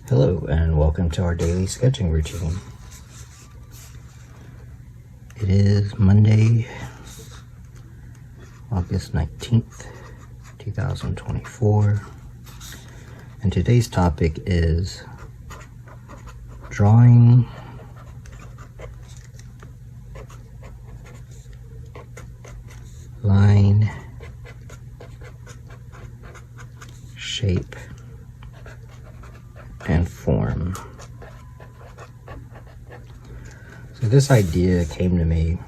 Hello and welcome to our daily sketching routine. It is Monday, August 19th, 2024, and today's topic is drawing line, shape, and form. So this idea came to me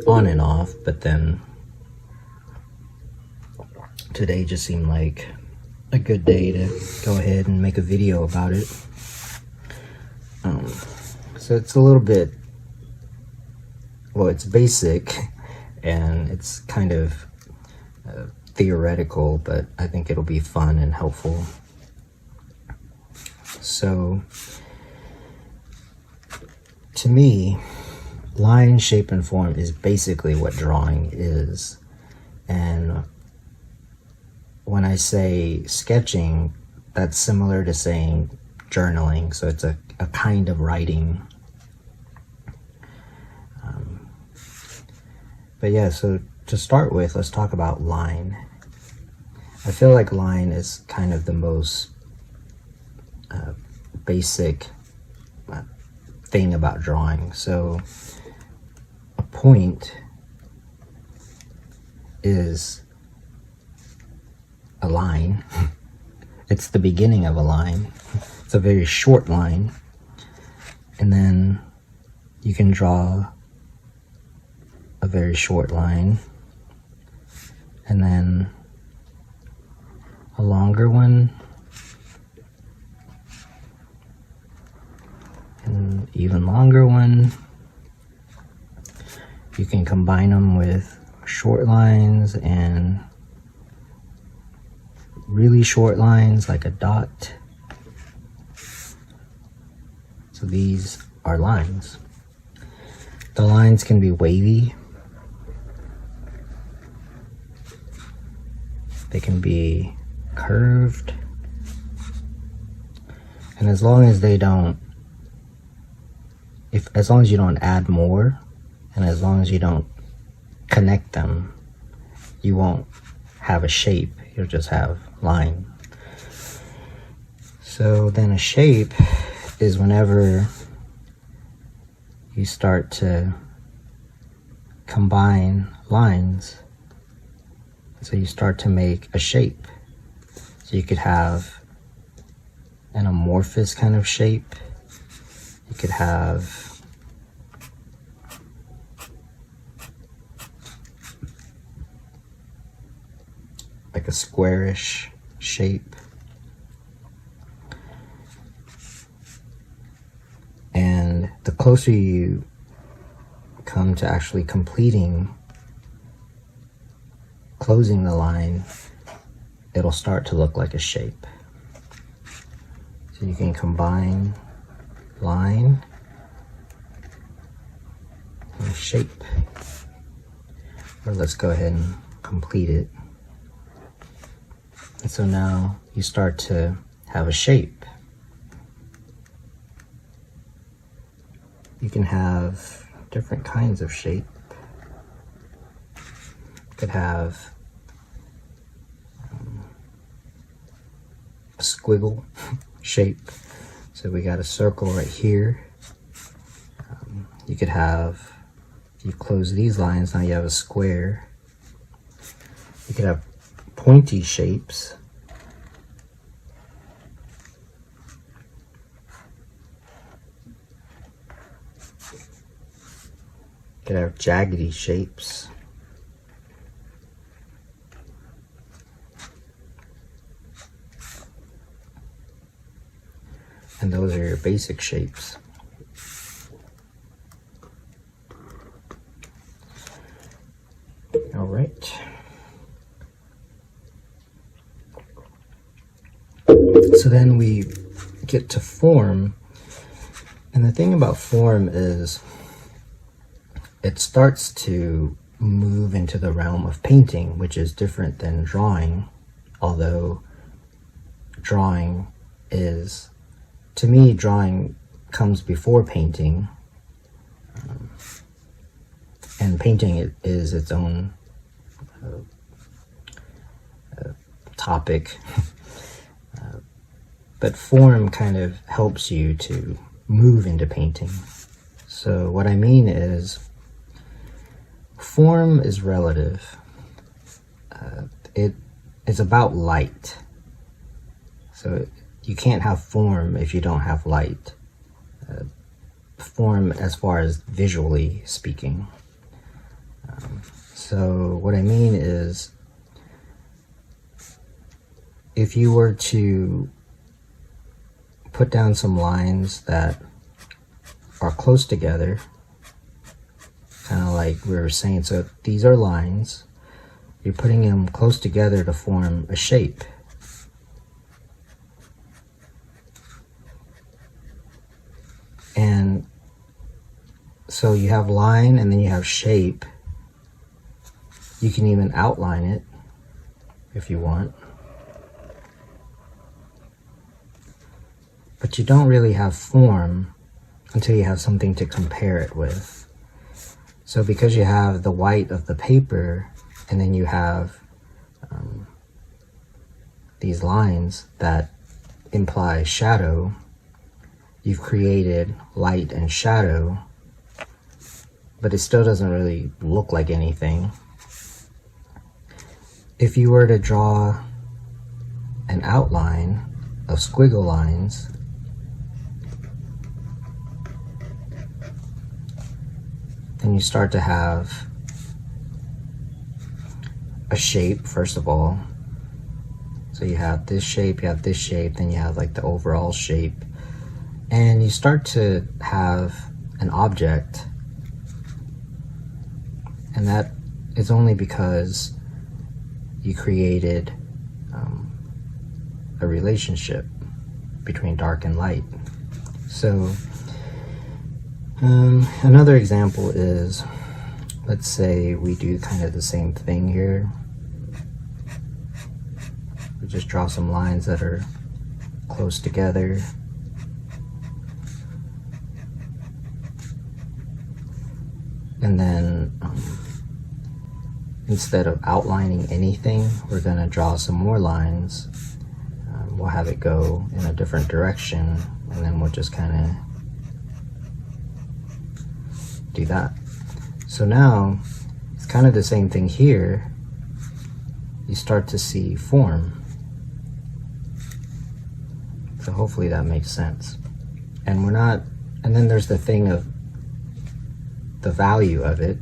on and off, but then today just seemed like a good day to go ahead and make a video about it. So it's a little bit, well, it's basic and it's kind of theoretical, but I think it'll be fun and helpful. So, to me, line, shape, and form is basically what drawing is. And when I say sketching, that's similar to saying journaling. So it's a kind of writing. But yeah, so to start with, let's talk about line. I feel like line is kind of the most basic thing about drawing. So a point is a line. It's the beginning of a line. It's a very short line. And then you can draw a very short line, and then a longer one, and even longer one. You can combine them with short lines and really short lines like a dot. So these are lines. The lines can be wavy. They can be curved. And as long as they don't, as long as you don't add more, and as long as you don't connect them, you won't have a shape. You'll just have line. So then a shape is whenever you start to combine lines. So you start to make a shape. So you could have an amorphous kind of shape. You could have like a squarish shape. And the closer you come to actually closing the line, it'll start to look like a shape. So you can combine line and shape. Or let's go ahead and complete it. And so now you start to have a shape. You can have different kinds of shape. You could have a squiggle shape. So we got a circle right here. You could have, if you close these lines, now you have a square. You could have pointy shapes. You could have jaggedy shapes. And those are your basic shapes. All right. So then we get to form. And the thing about form is it starts to move into the realm of painting, which is different than drawing, although drawing is, to me, drawing comes before painting, and painting is its own topic. But form kind of helps you to move into painting. So what I mean is, form is relative. It is about light. So you can't have form if you don't have light. Form as far as visually speaking. So what I mean is, if you were to put down some lines that are close together, kind of like we were saying, so these are lines, you're putting them close together to form a shape. And so you have line and then you have shape. You can even outline it if you want. But you don't really have form until you have something to compare it with. So because you have the white of the paper, and then you have these lines that imply shadow, you've created light and shadow, but it still doesn't really look like anything. If you were to draw an outline of squiggle lines, then you start to have a shape, first of all. So you have this shape, you have this shape, then you have like the overall shape. And you start to have an object. And that is only because you created a relationship between dark and light. So another example is, let's say we do kind of the same thing here. We just draw some lines that are close together. And then instead of outlining anything, we're going to draw some more lines. We'll have it go in a different direction, and then we'll just kind of do that. So now it's kind of the same thing here. You start to see form. So hopefully that makes sense. And then there's the thing of the value of it.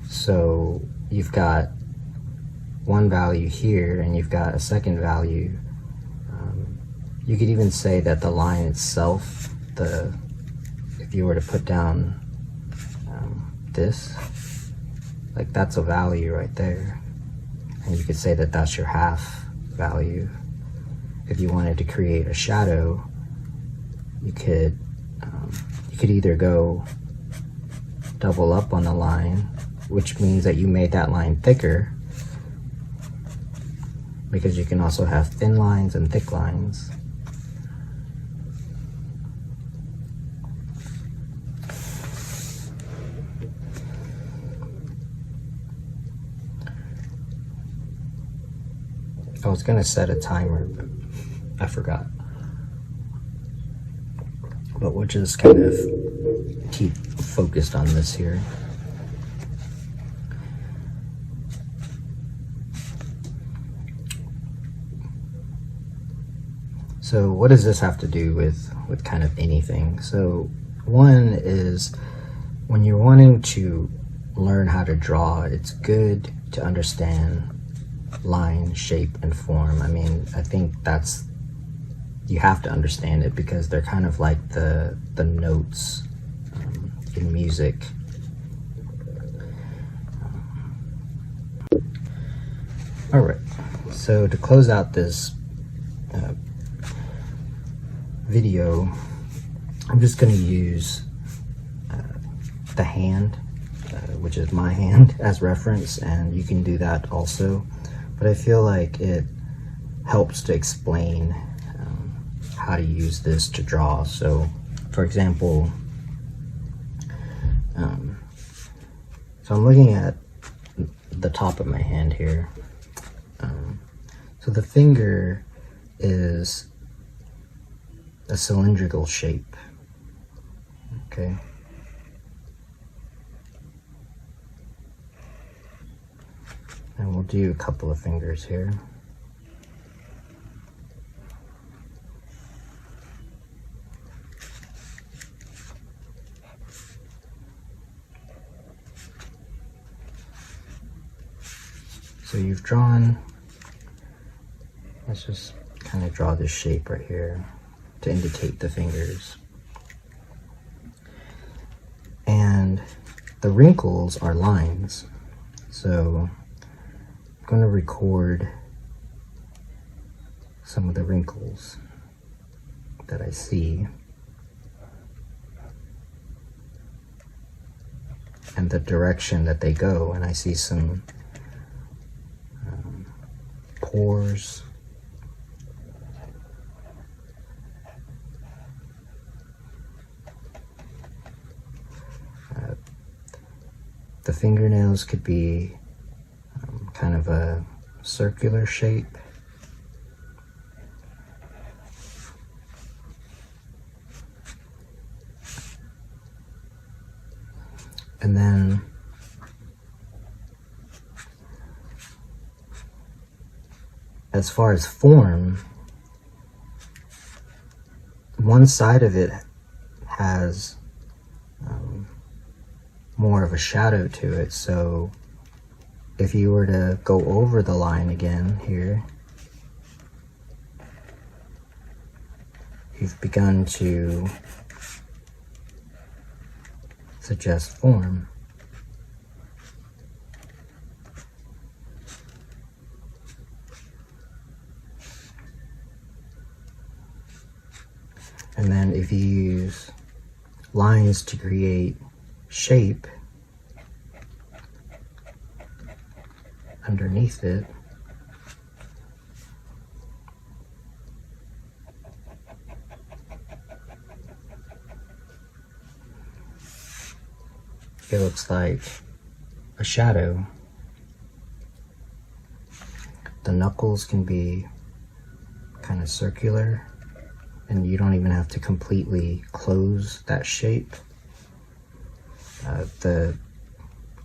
So you've got one value here and you've got a second value. You could even say that the line itself, if you were to put down this, like that's a value right there. And you could say that that's your half value. If you wanted to create a shadow, you could either go double up on the line, which means that you made that line thicker, because you can also have thin lines and thick lines. I was gonna set a timer, but I forgot. But we'll just kind of keep focused on this here. So what does this have to do with kind of anything? So one is, when you're wanting to learn how to draw, it's good to understand line, shape, and form. I mean, I think you have to understand it, because they're kind of like the notes in music. All right, so to close out this video, I'm just going to use the hand, which is my hand, as reference, and you can do that also. But I feel like it helps to explain how to use this to draw. So for example, so I'm looking at the top of my hand here. So the finger is a cylindrical shape, okay? And we'll do a couple of fingers here. So you've drawn, let's just kind of draw this shape right here to indicate the fingers. And the wrinkles are lines. So I'm going to record some of the wrinkles that I see and the direction that they go. And I see some pores. The fingernails could be kind of a circular shape. And then as far as form, one side of it has more of a shadow to it. So if you were to go over the line again here, you've begun to suggest form. And then if you use lines to create shape underneath it, it looks like a shadow. The knuckles can be kind of circular, and you don't even have to completely close that shape. The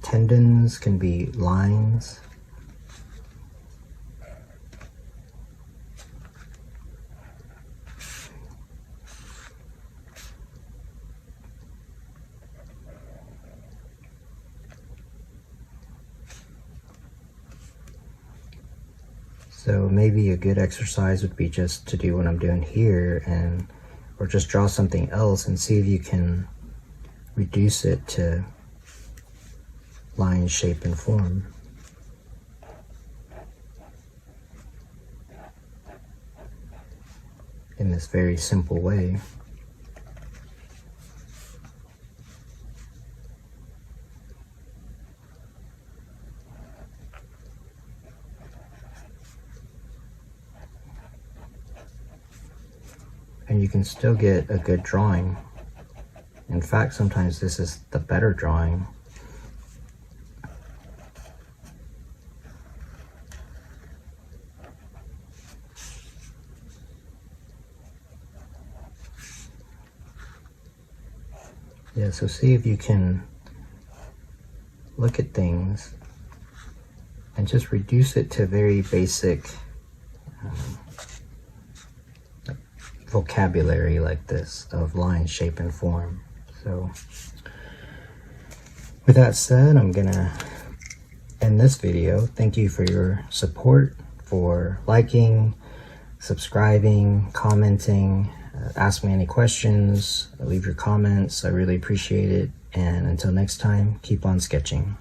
tendons can be lines. So maybe a good exercise would be just to do what I'm doing here, and or just draw something else and see if you can reduce it to line, shape, and form. In this very simple way. And you can still get a good drawing. In fact, sometimes this is the better drawing. Yeah, so see if you can look at things and just reduce it to very basic vocabulary like this of line, shape, and form. So with that said, I'm gonna end this video. Thank you for your support, for liking, subscribing, commenting, ask me any questions, leave your comments. I really appreciate it. And until next time, keep on sketching.